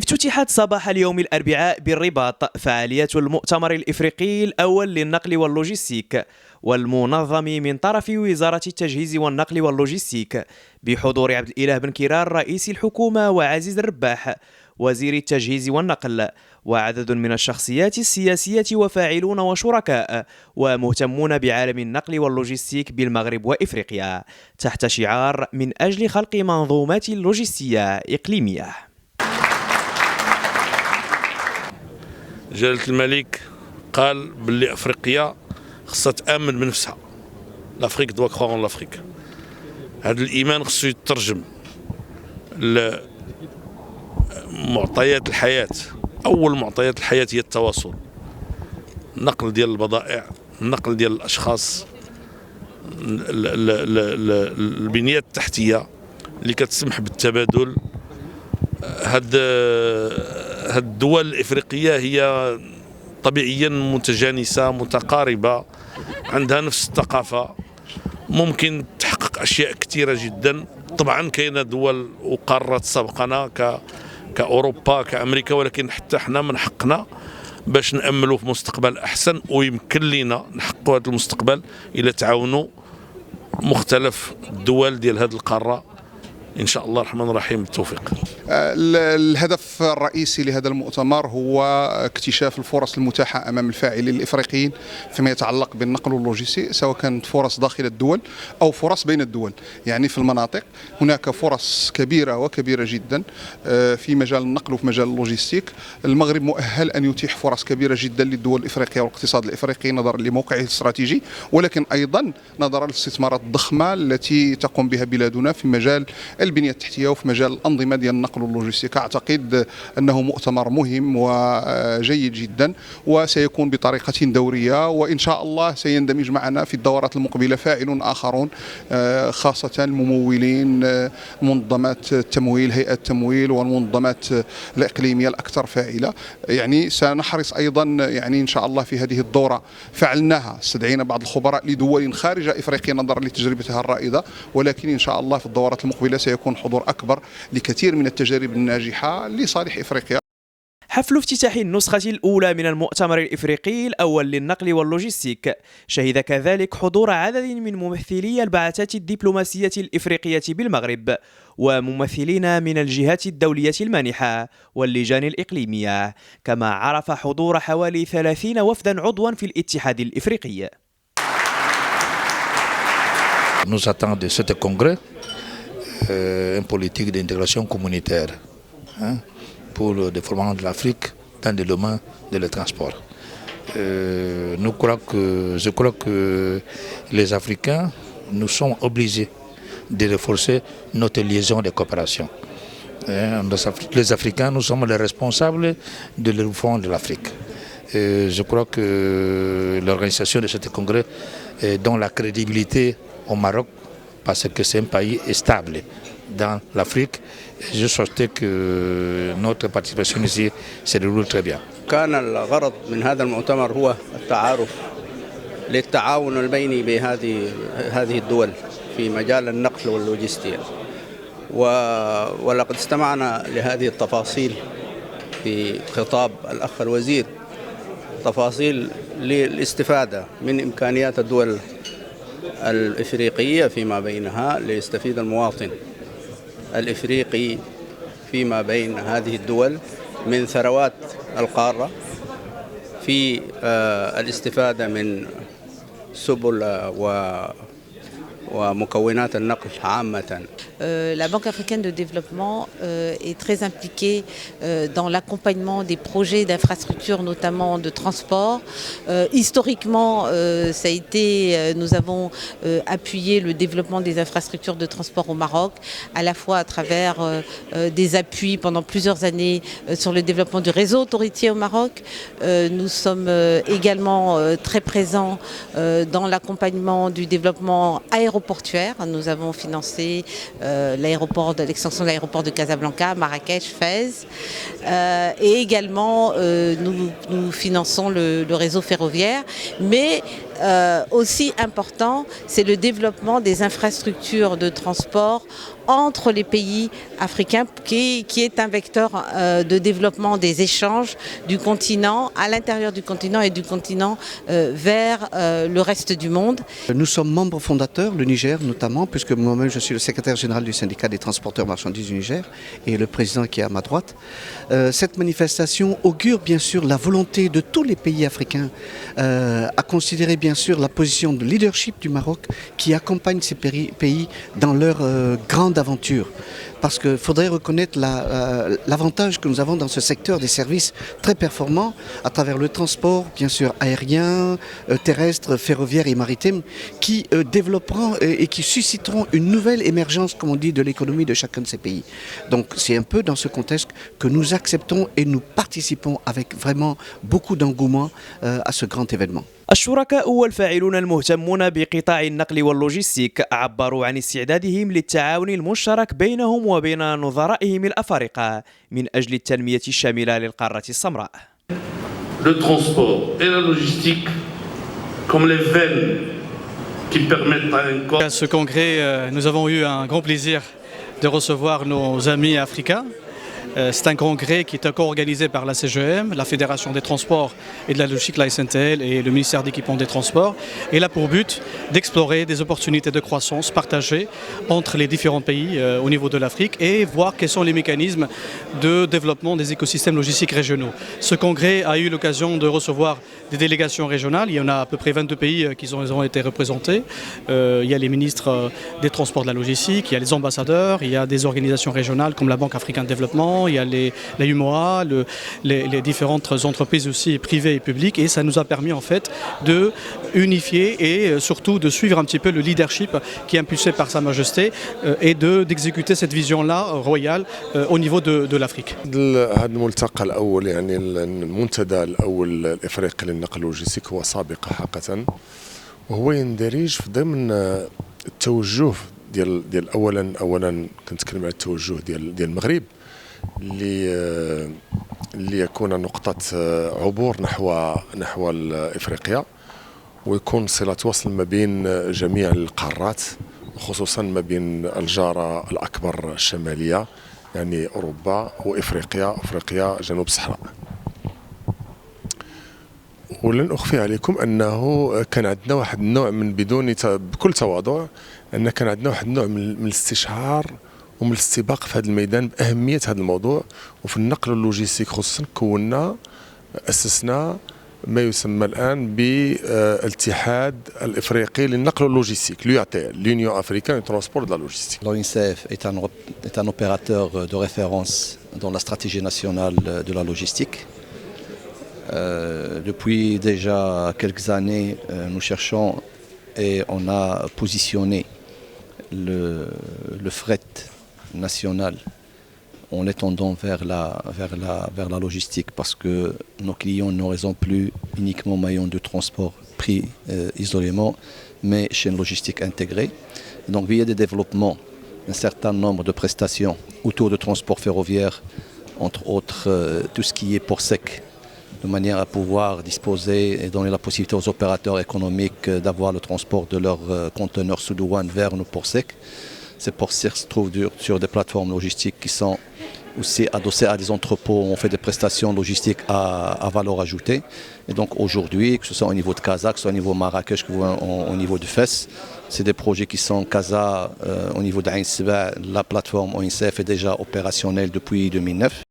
افتتحت صباح اليوم الأربعاء بالرباط فعاليات المؤتمر الإفريقي الأول للنقل واللوجستيك والمنظم من طرف وزارة التجهيز والنقل واللوجستيك بحضور عبد الإله بن كرار رئيس الحكومة وعزيز الرباح وزير التجهيز والنقل وعدد من الشخصيات السياسية وفاعلون وشركاء ومهتمون بعالم النقل واللوجستيك بالمغرب وإفريقيا تحت شعار من أجل خلق منظومات لوجستية إقليمية. جلالة الملك قال باللي افريقيا خصها تامن بنفسها. لافريك دوا كخوا اون لافريك. هذا الايمان خصو يترجم لمعطيات الحياه. اول معطيات الحياه هي التواصل، النقل ديال البضائع، النقل ديال الاشخاص، البنيات التحتيه اللي كتسمح بالتبادل. هاد الدول الإفريقية هي طبيعيا متجانسة متقاربة، عندها نفس الثقافة، ممكن تحقق أشياء كثيرة جدا. طبعا كاينة دول وقارات سبقنا كأوروبا كأمريكا، ولكن حتى احنا من حقنا باش نأملوا في مستقبل أحسن، ويمكن لنا نحققوا هذا المستقبل إلى تعاونوا مختلف الدول ديال هذه القارة إن شاء الله الرحمن الرحيم. بالتوفيق. الهدف الرئيسي لهذا المؤتمر هو اكتشاف الفرص المتاحة أمام الفاعلين الإفريقيين فيما يتعلق بالنقل واللوجستي، سواء كانت فرص داخل الدول أو فرص بين الدول. يعني في المناطق هناك فرص كبيرة وكبيرة جدا في مجال النقل وفي مجال اللوجستيك. المغرب مؤهل أن يتيح فرص كبيرة جدا للدول الإفريقية والاقتصاد الإفريقي نظرا لموقعه الاستراتيجي، ولكن أيضا نظرا للاستثمارات الضخمة التي تقوم بها بلادنا في مجال البنية التحتية وفي مجال الأنظمة ديال النقل واللوجستيك. أعتقد أنه مؤتمر مهم وجيد جدا، وسيكون بطريقة دورية، وإن شاء الله سيندمج معنا في الدورات المقبلة فاعلون آخرون، خاصة الممولين، منظمات التمويل، هيئة التمويل والمنظمات الإقليمية الأكثر فاعلة. يعني سنحرص أيضا يعني إن شاء الله في هذه الدورة فعلناها، استدعينا بعض الخبراء لدول خارج إفريقيا نظرا لتجربتها الرائدة، ولكن إن شاء الله في الدورات المقبلة سيكون حضور أكبر لكثير من التجارب الناجحة لصالح إفريقيا. حفل افتتاح النسخة الأولى من المؤتمر الإفريقي الأول للنقل واللوجستيك شهد كذلك حضور عدد من ممثلي البعثات الدبلوماسية الإفريقية بالمغرب وممثلين من الجهات الدولية المانحة واللجان الإقليمية، كما عرف حضور حوالي 30 وفدا عضوا في الاتحاد الإفريقي. Nous attendons de ce congrès une politique d'intégration communautaire pour le développement de l'Afrique dans le domaine de transport. Je crois que les Africains, nous sommes obligés de renforcer notre liaison de coopération. Les Africains, nous sommes les responsables de l'évolution de l'Afrique. Je crois que l'organisation de ce congrès donne la crédibilité au Maroc parce que c'est un pays stable dans l'Afrique. Je souhaite que notre participation ici se déroule très bien. كان الغرض من هذا المؤتمر هو التعارف للتعاون البيني بهذه الدول في مجال النقل واللوجستية، ولقد استمعنا لهذه التفاصيل في خطاب الأخ الوزير، تفاصيل للاستفادة من إمكانيات الدول الإفريقية فيما بينها ليستفيد المواطن الإفريقي فيما بين هذه الدول من ثروات القارة في الاستفادة من سبل ومكونات النقل عامة. La Banque africaine de développement est très impliquée dans l'accompagnement des projets d'infrastructures, notamment de transport. Historiquement, nous avons appuyé le développement des infrastructures de transport au Maroc, à la fois à travers des appuis pendant plusieurs années sur le développement du réseau autoroutier au Maroc. Nous sommes également très présents dans l'accompagnement du développement aéroportuaire. Nous avons financé l'extension de l'aéroport de Casablanca, Marrakech, Fès. Et également, nous finançons le réseau ferroviaire. Mais aussi important, c'est le développement des infrastructures de transport entre les pays africains qui est un vecteur de développement des échanges du continent, à l'intérieur du continent et du continent vers le reste du monde. Nous sommes membres fondateurs, le Niger notamment, puisque moi-même je suis le secrétaire général du syndicat des transporteurs marchandises du Niger et le président qui est à ma droite. Cette manifestation augure bien sûr la volonté de tous les pays africains à considérer bien sûr la position de leadership du Maroc qui accompagne ces pays dans leur grande aventure. Parce qu'il faudrait reconnaître l'avantage que nous avons dans ce secteur des services très performants à travers le transport, bien sûr aérien, terrestre, ferroviaire et maritime, qui développeront et qui susciteront une nouvelle émergence, comme on dit, de l'économie de chacun de ces pays. Donc c'est un peu dans ce contexte que nous acceptons et nous participons avec vraiment beaucoup d'engouement à ce grand événement. الشركاء والفاعلون المهتمون بقطاع النقل واللوجستيك عبروا عن استعدادهم للتعاون المشترك بينهم وبين نظرائهم الأفارقة من أجل التنمية الشاملة للقارة السمراء. Le transport et la logistique comme les veines qui permettent à un corps. À ce congrès, nous avons eu un grand plaisir de recevoir nos amis africains. C'est un congrès qui est co-organisé par la CGM, la Fédération des transports et de la logistique, la SNTL et le ministère d'équipement des transports. Et là pour but d'explorer des opportunités de croissance partagées entre les différents pays au niveau de l'Afrique et voir quels sont les mécanismes de développement des écosystèmes logistiques régionaux. Ce congrès a eu l'occasion de recevoir des délégations régionales. Il y en a à peu près 22 pays qui ont été représentés. Il y a les ministres des transports de la logistique, il y a les ambassadeurs, il y a des organisations régionales comme la Banque africaine de développement, il y a la UMOA, les différentes entreprises aussi privées et publiques, et ça nous a permis en fait de unifier et surtout de suivre un petit peu le leadership qui est impulsé par Sa Majesté et d'exécuter cette vision-là royale au niveau de l'Afrique. هذا الملتقى الأول يعني المنتدى الأول الإفريقي للنقل اللوجستيك هو سابقة حقيقة، وهو يندرج في ضمن التوجه ديال أولا كنتكلم على التوجه ديال المغرب اللي يكون نقطة عبور نحو إفريقيا، ويكون صلة وصل ما بين جميع القارات خصوصا ما بين الجارة الأكبر الشمالية يعني أوروبا وإفريقيا جنوب الصحراء. ولن أخفي عليكم أنه كان عندنا واحد النوع من بكل تواضع أن كان عندنا واحد النوع من الاستشعار ومن الاستباق في هذا الميدان بأهمية هذا الموضوع، وفي النقل اللوجستيك خصوصا أسسنا ما يسمى الآن بالاتحاد الإفريقي للنقل اللوجستيك، l'Union africaine du transport de la logistique. L'ONCF est un opérateur de référence dans la stratégie nationale de la logistique. Depuis déjà quelques années, nous cherchons et on a positionné le fret national en l'étendant vers la logistique, parce que nos clients n'auraient plus uniquement maillon de transport pris isolément, mais chaîne logistique intégrée. Donc via des développements, un certain nombre de prestations autour de transport ferroviaire, entre autres tout ce qui est port sec, de manière à pouvoir disposer et donner la possibilité aux opérateurs économiques d'avoir le transport de leurs conteneurs sous douane vers nos ports secs. Ces ports secs se trouvent sur des plateformes logistiques qui sont aussi adossées à des entrepôts où on fait des prestations logistiques à valeur ajoutée. Et donc aujourd'hui, que ce soit au niveau de Casa, que ce soit au niveau de Marrakech, que ce soit au niveau de Fès, c'est des projets qui sont Casa au niveau d'Ain Seba. La plateforme ONCF est déjà opérationnelle depuis 2009.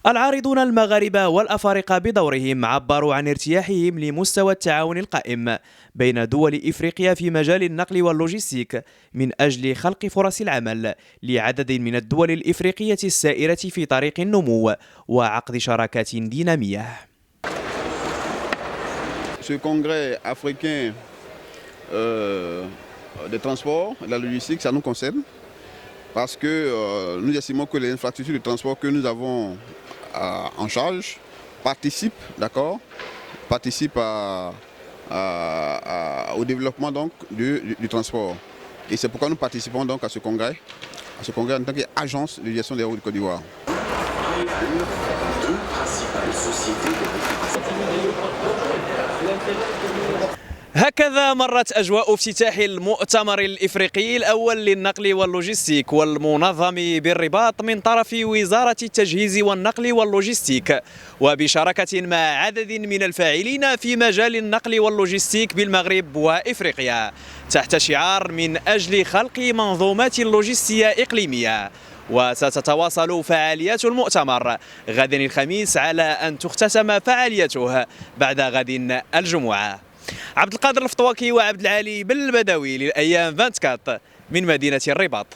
العارضون المغاربة والأفارقة بدورهم عبروا عن ارتياحهم لمستوى التعاون القائم بين دول إفريقيا في مجال النقل واللوجستيك من أجل خلق فرص العمل لعدد من الدول الإفريقية السائرة في طريق النمو وعقد شراكات دينامية. Ce congrès africain des transports et de la logistique, ça nous concerne parce que nous estimons que les infrastructures de transport que nous avons en charge participent au développement donc, du transport. Et c'est pourquoi nous participons donc à ce congrès en tant qu'agence de gestion des routes du Côte d'Ivoire. هكذا مرت أجواء افتتاح المؤتمر الإفريقي الأول للنقل واللوجستيك والمنظم بالرباط من طرف وزارة التجهيز والنقل واللوجستيك، وبشراكة مع عدد من الفاعلين في مجال النقل واللوجستيك بالمغرب وإفريقيا، تحت شعار من أجل خلق منظومات لوجستية إقليمية. وستتواصل فعاليات المؤتمر غدا الخميس على أن تختتم فعاليته بعد غد الجمعة. عبد القادر الفطواكي وعبد العالي بالبدوي للأيام 24 من مدينة الرباط.